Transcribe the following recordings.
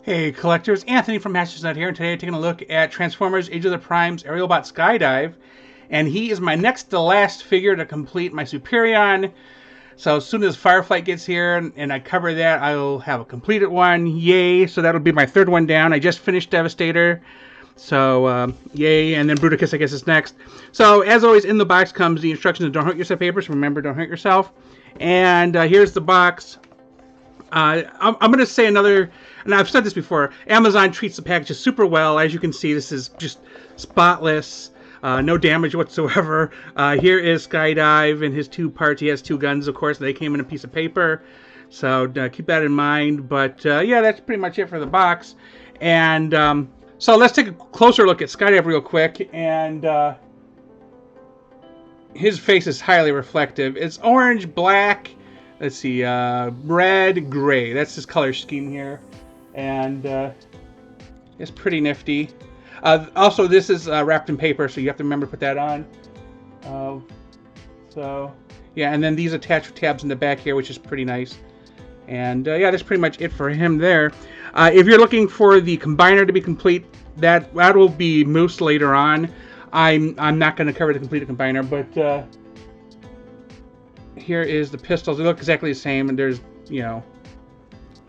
Hey collectors, Anthony from Masters.net here, and today I'm taking a look at Transformers Age of the Prime's Aerialbot Skydive, and he is my next to last figure to complete my Superion. So as soon as Fireflight gets here and I cover that, I'll have a completed one. Yay! So that'll be my third one down. I just finished Devastator, so yay! And then Bruticus, I guess, is next. So as always, in the box comes the instructions to don't hurt yourself papers. Remember, don't hurt yourself. And here's the box. I'm going to say another, and I've said this before, Amazon treats the packages super well. As you can see, this is just spotless, no damage whatsoever. Here is Skydive and his two parts. He has two guns, of course. They came in a piece of paper, so keep that in mind. But yeah, that's pretty much it for the box. And so let's take a closer look at Skydive real quick. And his face is highly reflective. It's orange, black, let's see, red, gray. That's his color scheme here, and it's pretty nifty. Also, this is wrapped in paper, so you have to remember to put that on. So yeah, and then these attached tabs in the back here, which is pretty nice. And yeah, that's pretty much it for him there. If you're looking for the combiner to be complete, that will be Moose later on. I'm not going to cover the completed combiner, but here is the pistols. They look exactly the same, and there's, you know,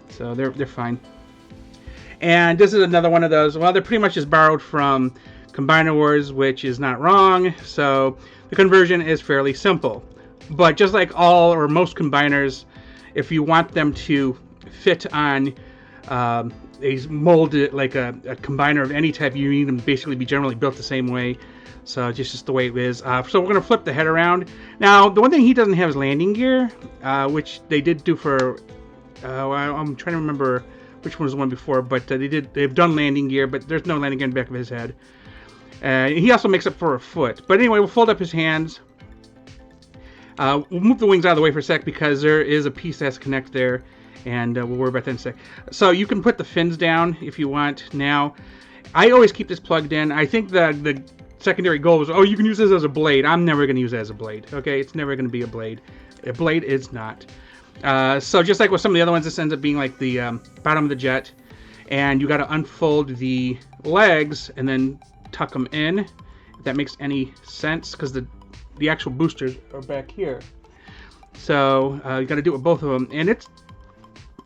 so they're fine. And this is another one of those. Well, they're pretty much just borrowed from Combiner Wars, which is not wrong. So the conversion is fairly simple. But just like all or most combiners, if you want them to fit on a molded, like a combiner of any type, you need them to basically be generally built the same way. So just the way it is. So we're going to flip the head around. Now, the one thing he doesn't have is landing gear, which they did do for, I'm trying to remember which one was the one before, but they've done landing gear, but there's no landing gear in the back of his head. He also makes up for a foot. But anyway, we'll fold up his hands. We'll move the wings out of the way for a sec because there is a piece that has to connect there, and we'll worry about that in a sec. So you can put the fins down if you want. Now, I always keep this plugged in. I think the secondary goal is, oh, you can use this as a blade. I'm never going to use it as a blade. Okay, it's never going to be a blade. A blade is not. So just like with some of the other ones, this ends up being like the bottom of the jet, and you got to unfold the legs and then tuck them in, if that makes any sense, because the actual boosters are back here. So you got to do it with both of them, and it's,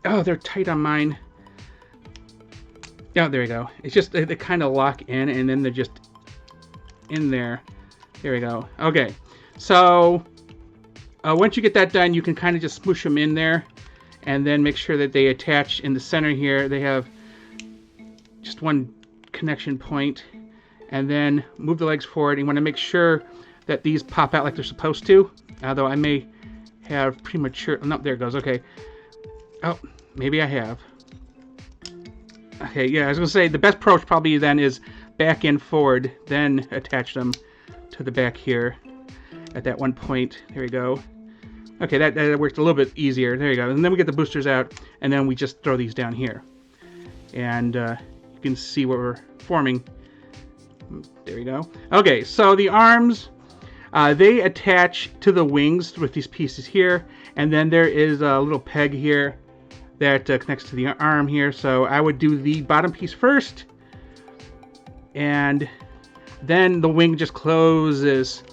oh, they're tight on mine. Oh, there we go. It's just they kind of lock in, and then they're just in there. There we go. Okay, so once you get that done, you can kind of just smoosh them in there, and then make sure that they attach in the center here. They have just one connection point, and then move the legs forward. You want to make sure that these pop out like they're supposed to, although I may have premature, no, there it goes. Okay, oh, maybe I have. Okay, yeah, I was gonna say the best approach probably then is back and forward, then attach them to the back here at that one point. There we go. Okay, that worked a little bit easier. There you go. And then we get the boosters out, and then we just throw these down here. And you can see what we're forming. There we go. Okay, so the arms, they attach to the wings with these pieces here, and then there is a little peg here that connects to the arm here. So I would do the bottom piece first, and then the wing just closes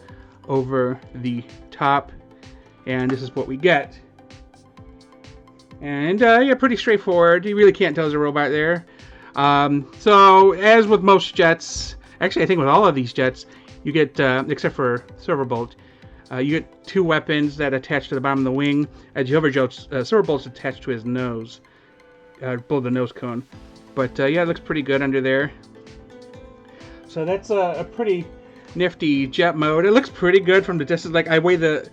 over the top, and this is what we get. And yeah, pretty straightforward. You really can't tell there's a robot there. So as with most jets, actually I think with all of these jets, you get, except for Silverbolt, you get two weapons that attach to the bottom of the wing. As Silverbolt's attached to his nose, below the nose cone. But yeah, it looks pretty good under there. So that's a pretty nifty jet mode. It looks pretty good from the distance. Like I weigh the,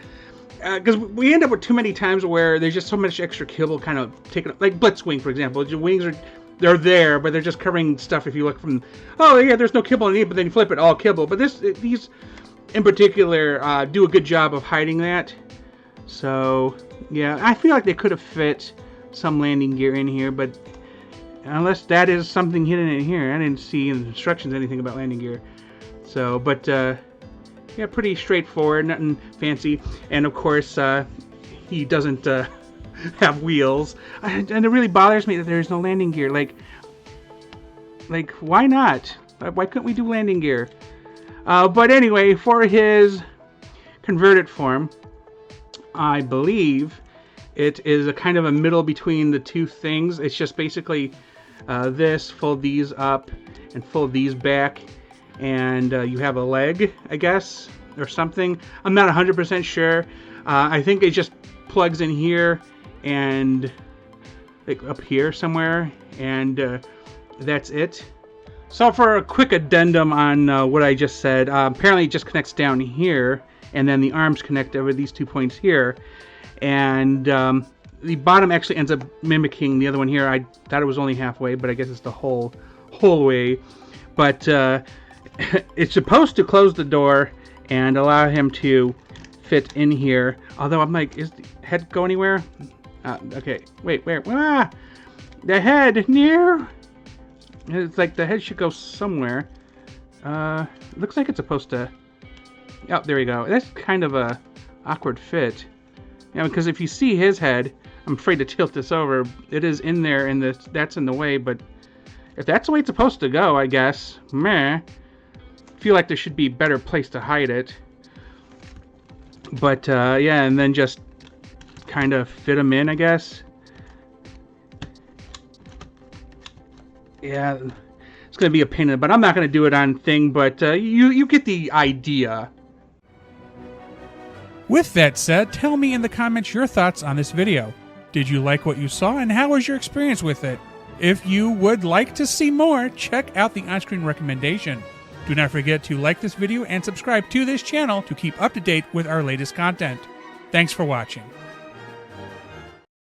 because we end up with too many times where there's just so much extra kibble kind of taken up. Like Blitzwing, for example. The wings they're there, but they're just covering stuff. If you look from, oh yeah, there's no kibble in it, but then you flip it, all kibble. But these in particular do a good job of hiding that. So yeah, I feel like they could have fit some landing gear in here, but unless that is something hidden in here, I didn't see in the instructions anything about landing gear. So, but yeah, pretty straightforward, nothing fancy. And of course, he doesn't have wheels. And it really bothers me that there's no landing gear. Like, Like, why not? Why couldn't we do landing gear? But anyway, for his converted form, I believe it is a kind of a middle between the two things. It's just basically this, fold these up and fold these back, and you have a leg, I guess, or something. I'm not 100% sure. I think it just plugs in here and like up here somewhere, and that's it. So for a quick addendum on what I just said, apparently it just connects down here, and then the arms connect over these 2 points here, and the bottom actually ends up mimicking the other one here. I thought it was only halfway, but I guess it's the whole way. But it's supposed to close the door and allow him to fit in here. Although I'm like, is the head go anywhere? Okay, wait, where? Ah! The head near. It's like the head should go somewhere. Looks like it's supposed to. Oh, there we go. That's kind of a awkward fit. Yeah, because if you see his head, I'm afraid to tilt this over. It is in there, and that's in the way. But if that's the way it's supposed to go, I guess. Meh. I feel like there should be a better place to hide it. But yeah, and then just kind of fit them in, I guess. Yeah, it's going to be a pain in the butt. I'm not going to do it on thing, but you get the idea. With that said, tell me in the comments your thoughts on this video. Did you like what you saw, and how was your experience with it? If you would like to see more, check out the on-screen recommendation. Do not forget to like this video and subscribe to this channel to keep up to date with our latest content. Thanks for watching.